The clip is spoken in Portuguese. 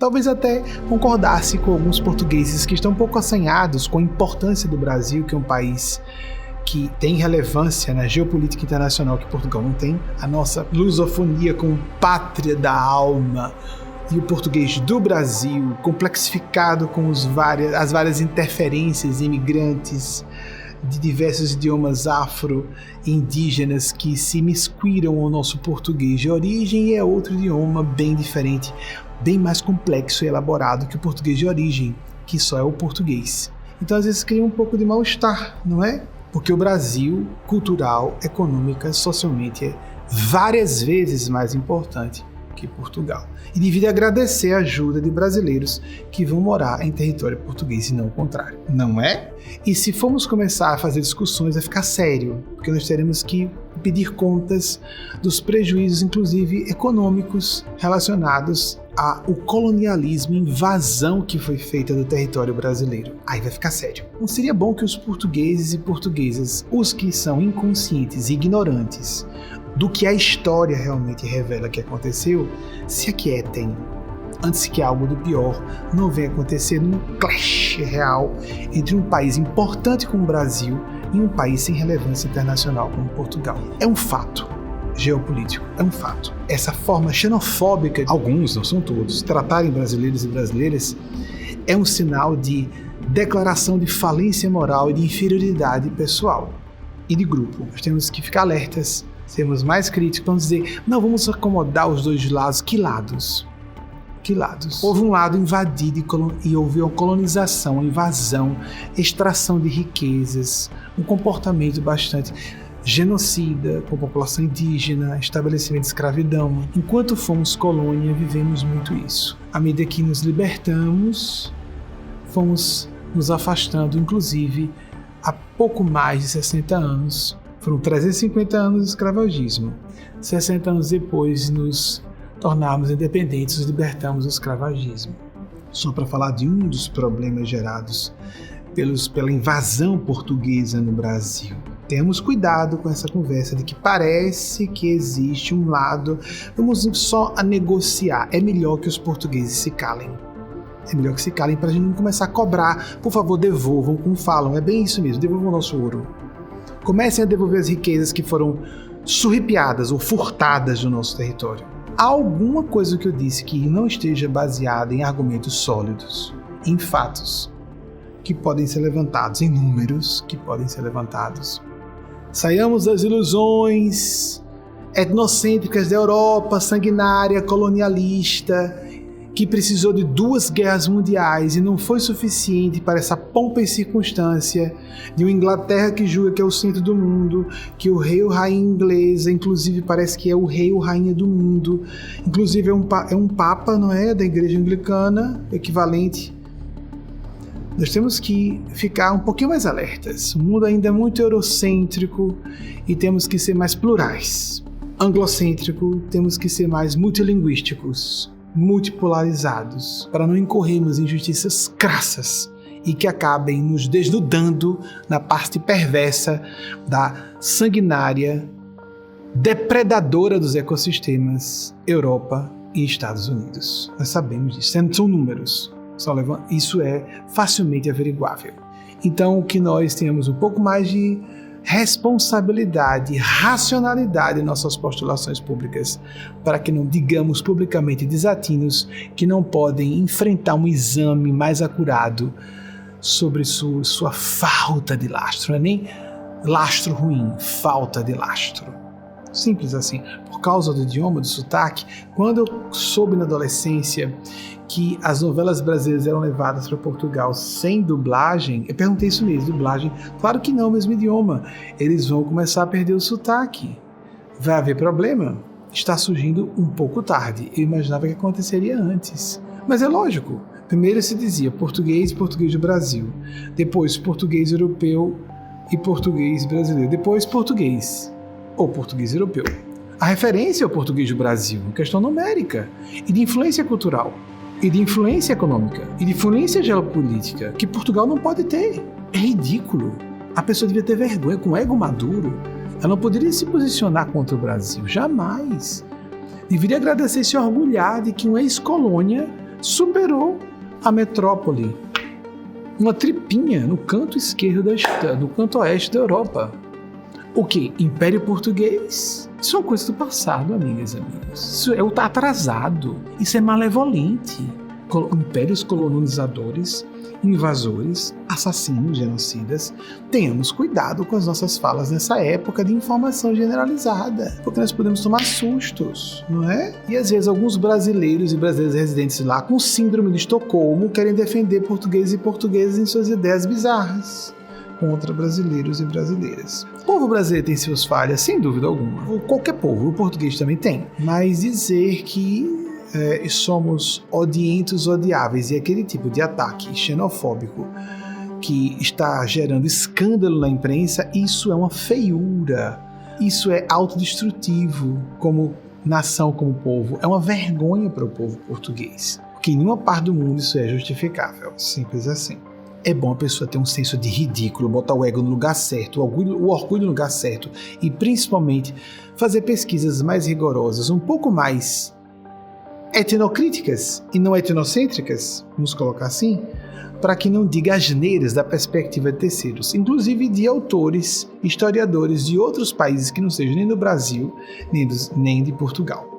talvez até concordasse com alguns portugueses que estão um pouco assanhados com a importância do Brasil, que é um país que tem relevância na geopolítica internacional que Portugal não tem, a nossa lusofonia como pátria da alma e o português do Brasil, complexificado com as várias interferências imigrantes de diversos idiomas afro-indígenas que se miscuiram ao nosso português de origem, e é outro idioma bem diferente, bem mais complexo e elaborado que o português de origem, que só é o português. Então às vezes cria um pouco de mal-estar, não é? Porque o Brasil, cultural, econômica, socialmente, é várias vezes mais importante que Portugal. E deveria agradecer a ajuda de brasileiros que vão morar em território português e não o contrário, não é? E se formos começar a fazer discussões, vai ficar sério, porque nós teremos que pedir contas dos prejuízos, inclusive econômicos, relacionados ao colonialismo e invasão que foi feita do território brasileiro. Aí vai ficar sério. Não seria bom que os portugueses e portuguesas, os que são inconscientes e ignorantes do que a história realmente revela que aconteceu, se aquietem antes que algo do pior não venha acontecer num clash real entre um país importante como o Brasil e um país sem relevância internacional como Portugal. É um fato geopolítico, é um fato. Essa forma xenofóbica, alguns, não são todos, tratarem brasileiros e brasileiras é um sinal de declaração de falência moral e de inferioridade pessoal e de grupo. Nós temos que ficar alertas, sermos mais críticos, vamos dizer, não vamos acomodar os dois lados. Que lados? Que lados? Houve um lado invadido e houve uma colonização, uma invasão, extração de riquezas, um comportamento bastante genocida com a população indígena, estabelecimento de escravidão. Enquanto fomos colônia, vivemos muito isso. À medida que nos libertamos, fomos nos afastando, inclusive, há pouco mais de 60 anos. Foram 350 anos de escravagismo. 60 anos depois, nos tornarmos independentes, nos libertamos do escravagismo. Só para falar de um dos problemas gerados pela invasão portuguesa no Brasil. Temos cuidado com essa conversa de que parece que existe um lado, vamos só a negociar. É melhor que os portugueses se calem. É melhor que se calem para a gente não começar a cobrar. Por favor, devolvam, como falam. É bem isso mesmo, devolvam o nosso ouro. Comecem a devolver as riquezas que foram surripiadas ou furtadas do nosso território. Há alguma coisa que eu disse que não esteja baseada em argumentos sólidos, em fatos que podem ser levantados, em números que podem ser levantados. Saiamos das ilusões etnocêntricas da Europa sanguinária, colonialista, que precisou de 2 guerras mundiais e não foi suficiente para essa pompa e circunstância de uma Inglaterra que julga que é o centro do mundo, que o rei ou rainha inglesa, inclusive parece que é o rei ou rainha do mundo, inclusive é um papa, não é, da igreja anglicana, equivalente. Nós temos que ficar um pouquinho mais alertas. O mundo ainda é muito eurocêntrico e temos que ser mais plurais. Anglocêntrico, temos que ser mais multilinguísticos, multipolarizados, para não incorrermos em injustiças crassas e que acabem nos desnudando na parte perversa da sanguinária depredadora dos ecossistemas Europa e Estados Unidos. Nós sabemos disso, são números, isso é facilmente averiguável. Então, que nós tenhamos um pouco mais de responsabilidade, racionalidade em nossas postulações públicas, para que não digamos publicamente desatinos que não podem enfrentar um exame mais acurado sobre sua falta de lastro. Não é nem lastro ruim, falta de lastro. Simples assim. Por causa do idioma, do sotaque, quando eu soube na adolescência que as novelas brasileiras eram levadas para Portugal sem dublagem, eu perguntei isso mesmo, dublagem? Claro que não, mesmo idioma. Eles vão começar a perder o sotaque. Vai haver problema? Está surgindo um pouco tarde. Eu imaginava que aconteceria antes. Mas é lógico. Primeiro se dizia português e português do Brasil. Depois português europeu e português brasileiro. Depois português ou português europeu. A referência ao português do Brasil, questão numérica e de influência cultural, e de influência econômica, e de influência geopolítica, que Portugal não pode ter. É ridículo. A pessoa devia ter vergonha, com ego maduro. Ela não poderia se posicionar contra o Brasil, jamais. Deveria agradecer e se orgulhar de que uma ex-colônia superou a metrópole. Uma tripinha no canto esquerdo, no canto oeste da Europa. O que? Império Português? Isso é uma coisa do passado, amigas e amigos. Isso é atrasado. Isso é malevolente. Impérios colonizadores, invasores, assassinos, genocidas. Tenhamos cuidado com as nossas falas nessa época de informação generalizada, porque nós podemos tomar sustos, não é? E às vezes alguns brasileiros e brasileiras residentes lá com síndrome de Estocolmo querem defender portugueses e portuguesas em suas ideias bizarras contra brasileiros e brasileiras. O povo brasileiro tem suas falhas, sem dúvida alguma. Qualquer povo, o português também tem. Mas dizer que somos odientos, odiáveis e aquele tipo de ataque xenofóbico que está gerando escândalo na imprensa, isso é uma feiura. Isso é autodestrutivo como nação, como povo. É uma vergonha para o povo português. Porque em nenhuma parte do mundo isso é justificável. Simples assim. É bom a pessoa ter um senso de ridículo, botar o ego no lugar certo, o orgulho no lugar certo e principalmente fazer pesquisas mais rigorosas, um pouco mais etnocríticas e não etnocêntricas, vamos colocar assim, para que não diga asneiras da perspectiva de terceiros, inclusive de autores, historiadores de outros países que não sejam nem do Brasil, nem de Portugal.